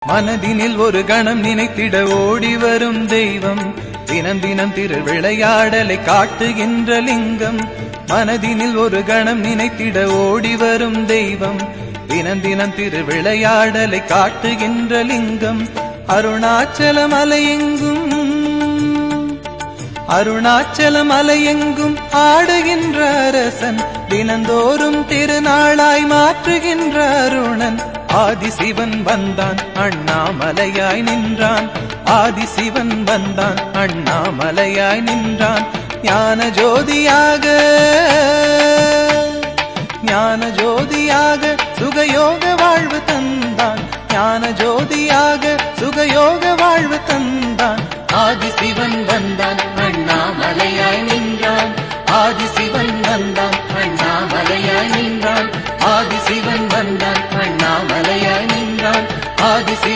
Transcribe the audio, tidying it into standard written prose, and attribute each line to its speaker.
Speaker 1: மனதினில் ஒரு கணம் நினைத்திட ஓடி வரும் தெய்வம், தினம் தினம் திருவிளையாடலை காட்டுகின்ற லிங்கம். மனதினில் ஒரு கணம் நினைத்திட ஓடி வரும் தெய்வம், தினம் தினம் திருவிளையாடலை காட்டுகின்ற லிங்கம். அருணாச்சல மலையெங்கும் அருணாச்சல மலையெங்கும் ஆடுகின்ற அரசன், தினந்தோறும் திருநாளாய் மாற்றுகின்ற அருணன். ஆதிசிவன் வந்தான் அண்ணாமலையாய் நின்றான், ஆதிசிவன் வந்தான் அண்ணாமலையாய் நின்றான். ஞான ஜோதியாக ஞான ஜோதியாக சுகயோக வாழ்வு தந்தான், ஞான ஜோதியாக சுகயோக வாழ்வு தந்தான். ஆதிசிவன் வந்தான் அண்ணாமலையாய் நின்றான், ஆதிசிவன் வந்தான் அண்ணாமலையாய் நின்றான், ஆதிசிவன் வந்தான் அண்ணாமலையாய் நின்றான், ஆதிசிவன்